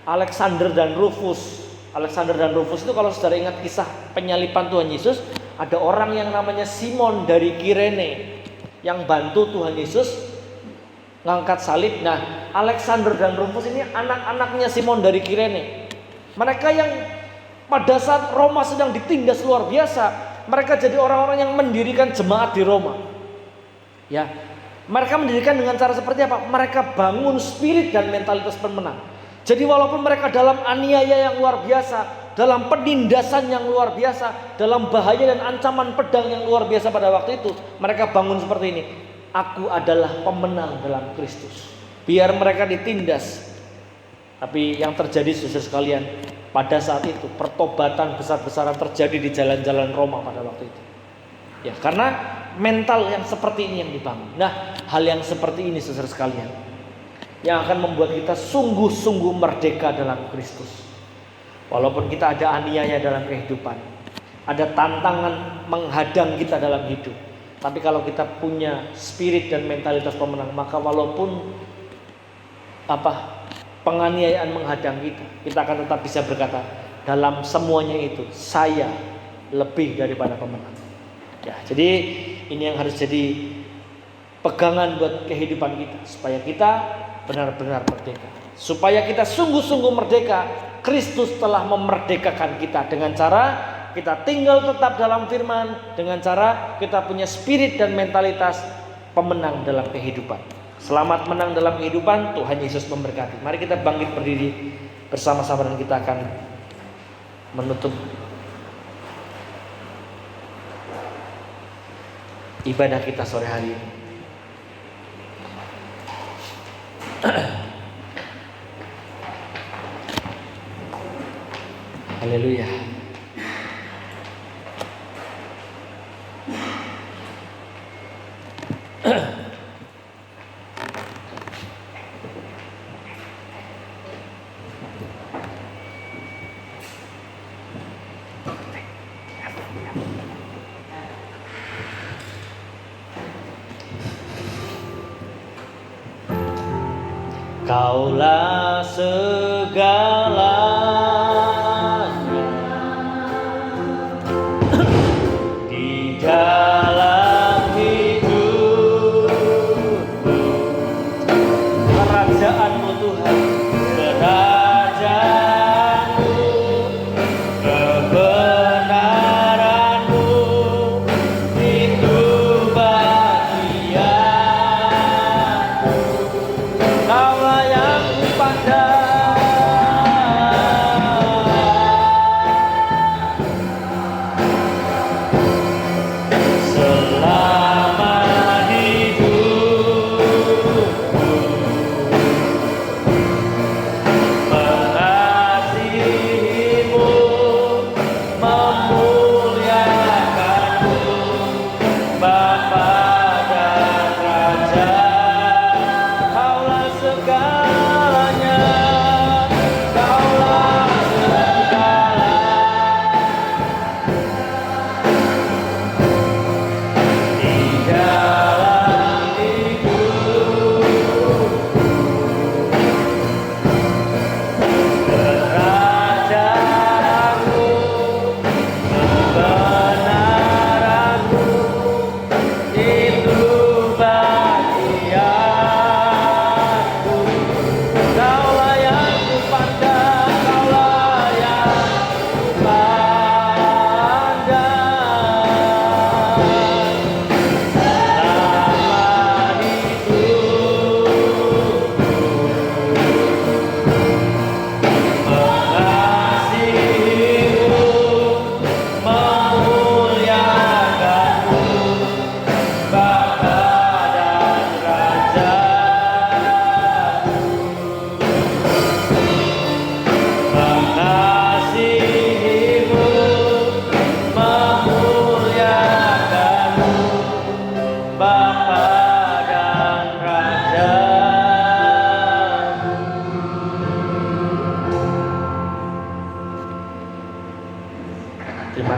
Alexander dan Rufus. Alexander dan Rufus itu kalau saudara ingat kisah penyalipan Tuhan Yesus, ada orang yang namanya Simon dari Kirene yang bantu Tuhan Yesus ngangkat salib. Nah, Alexander dan Rufus ini anak-anaknya Simon dari Kirene. Mereka yang pada saat Roma sedang ditindas luar biasa, mereka jadi orang-orang yang mendirikan jemaat di Roma. Ya, mereka mendirikan dengan cara seperti apa? Mereka bangun spirit dan mentalitas pemenang. Jadi walaupun mereka dalam aniaya yang luar biasa, dalam penindasan yang luar biasa, dalam bahaya dan ancaman pedang yang luar biasa pada waktu itu, mereka bangun seperti ini. Aku adalah pemenang dalam Kristus. Biar mereka ditindas, tapi yang terjadi saudara sekalian, pada saat itu pertobatan besar-besaran terjadi di jalan-jalan Roma pada waktu itu. Ya, karena mental yang seperti ini yang dibangun. Nah, hal yang seperti ini saudara sekalian yang akan membuat kita sungguh-sungguh merdeka dalam Kristus. Walaupun kita ada aniaya dalam kehidupan, ada tantangan menghadang kita dalam hidup, tapi kalau kita punya spirit dan mentalitas pemenang, maka walaupun penganiayaan menghadang kita akan tetap bisa berkata, dalam semuanya itu saya lebih daripada pemenang. Ya, jadi ini yang harus jadi pegangan buat kehidupan kita, supaya kita benar-benar merdeka. Supaya kita sungguh-sungguh merdeka, Kristus telah memerdekakan kita dengan cara kita tinggal tetap dalam firman, dengan cara kita punya spirit dan mentalitas pemenang dalam kehidupan. Selamat menang dalam kehidupan. Tuhan Yesus memberkati. Mari kita bangkit berdiri bersama-sama dan kita akan menutup ibadah kita sore hari ini. Haleluya. Kaulah segalanya di dalam hidupku. Kerajaan-Mu Tuhan, kerajaan-Mu, kebenaran-Mu, itu bagianku. Kaulah yang pandang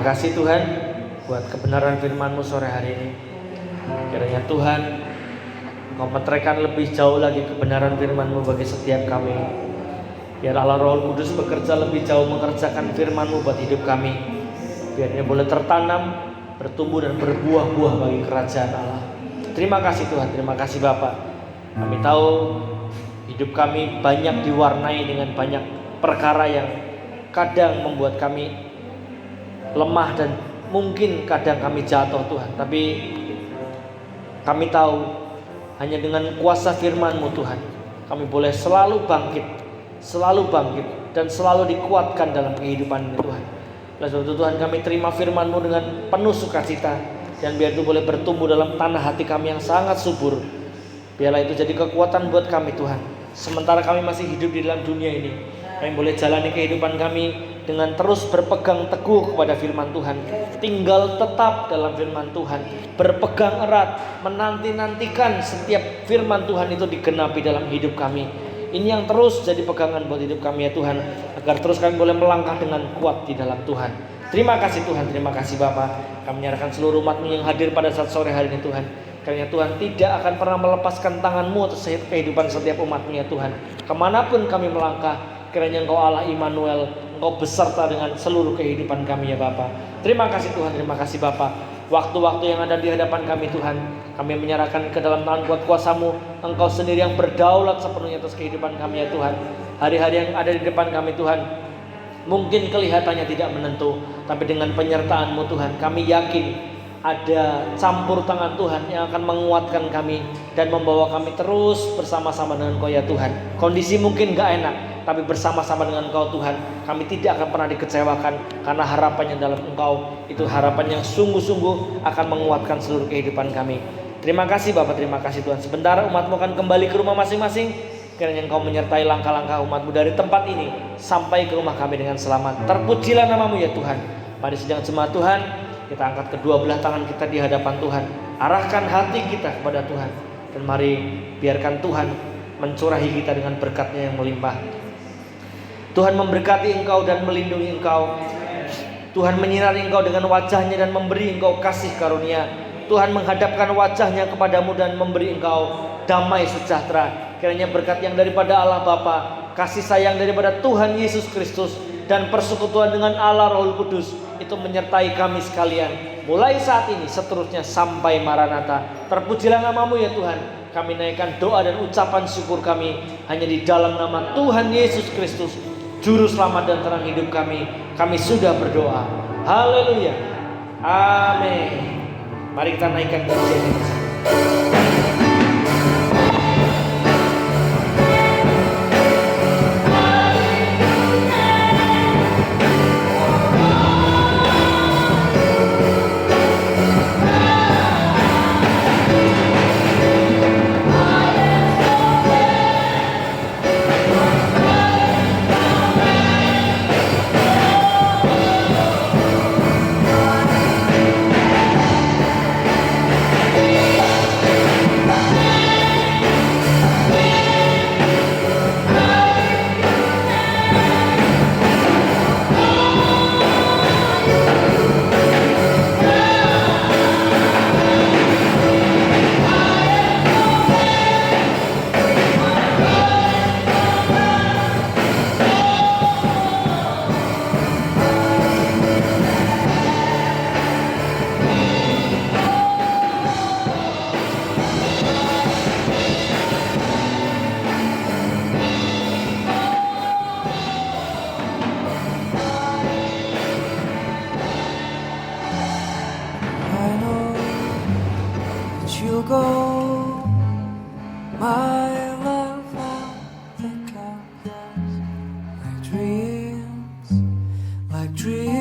kasih Tuhan buat kebenaran firman-Mu sore hari ini. Kiranya Tuhan Engkau meteraikan lebih jauh lagi kebenaran firman-Mu bagi setiap kami. Biar Allah Roh Kudus bekerja lebih jauh mengerjakan firman-Mu buat hidup kami. Biarnya boleh tertanam, bertumbuh dan berbuah-buah bagi kerajaan Allah. Terima kasih Tuhan, terima kasih Bapa. Kami tahu hidup kami banyak diwarnai dengan banyak perkara yang kadang membuat kami lemah dan mungkin kadang kami jatuh Tuhan. Tapi kami tahu hanya dengan kuasa firman-Mu Tuhan, kami boleh selalu bangkit dan selalu dikuatkan dalam kehidupan ini Tuhan. Oleh sebab itu Tuhan, kami terima firman-Mu dengan penuh sukacita, dan biar itu boleh bertumbuh dalam tanah hati kami yang sangat subur. Biarlah itu jadi kekuatan buat kami Tuhan. Sementara kami masih hidup di dalam dunia ini, kami boleh jalani kehidupan kami dengan terus berpegang teguh kepada firman Tuhan, tinggal tetap dalam firman Tuhan, berpegang erat, menanti-nantikan setiap firman Tuhan itu digenapi dalam hidup kami. Ini yang terus jadi pegangan buat hidup kami ya Tuhan, agar terus kami boleh melangkah dengan kuat di dalam Tuhan. Terima kasih Tuhan, terima kasih Bapa. Kami menyerahkan seluruh umat-Mu yang hadir pada saat sore hari ini Tuhan. Karena Tuhan tidak akan pernah melepaskan tangan-Mu atas kehidupan setiap umat-Mu ya Tuhan. Kemanapun kami melangkah, kiranya Engkau Allah Immanuel, Engkau beserta dengan seluruh kehidupan kami ya Bapa. Terima kasih Tuhan, terima kasih Bapa. Waktu-waktu yang ada di hadapan kami Tuhan, kami menyerahkan ke dalam tangan kuat kuasa-Mu. Engkau sendiri yang berdaulat sepenuhnya atas kehidupan kami ya Tuhan. Hari-hari yang ada di depan kami Tuhan, mungkin kelihatannya tidak menentu, tapi dengan penyertaan-Mu Tuhan, kami yakin ada campur tangan Tuhan yang akan menguatkan kami dan membawa kami terus bersama-sama dengan Kau ya Tuhan. Kondisi mungkin gak enak, tapi bersama-sama dengan Engkau Tuhan, kami tidak akan pernah dikecewakan, karena harapannya dalam Engkau itu harapan yang sungguh-sungguh akan menguatkan seluruh kehidupan kami. Terima kasih Bapak, terima kasih Tuhan. Sebentar umat-Mu akan kembali ke rumah masing-masing. Kiranya Engkau menyertai langkah-langkah umat-Mu dari tempat ini sampai ke rumah kami dengan selamat. Terpujilah nama-Mu ya Tuhan. Mari sedang jemaat Tuhan, kita angkat kedua belah tangan kita di hadapan Tuhan. Arahkan hati kita kepada Tuhan, dan mari biarkan Tuhan mencurahi kita dengan berkat-Nya yang melimpah. Tuhan memberkati engkau dan melindungi engkau. Tuhan menyinari engkau dengan wajah-Nya dan memberi engkau kasih karunia. Tuhan menghadapkan wajah-Nya kepadamu dan memberi engkau damai sejahtera. Kiranya berkat yang daripada Allah Bapa, kasih sayang daripada Tuhan Yesus Kristus, dan persekutuan dengan Allah Roh Kudus itu menyertai kami sekalian, mulai saat ini seterusnya sampai Maranatha. Terpujilah nama-Mu ya Tuhan. Kami naikkan doa dan ucapan syukur kami hanya di dalam nama Tuhan Yesus Kristus, Juru Selamat dan Terang hidup kami. Kami sudah berdoa. Haleluya. Amin. Mari kita naikkan pujian ini. You go, my love, I'll think of yours like dreams, like dreams.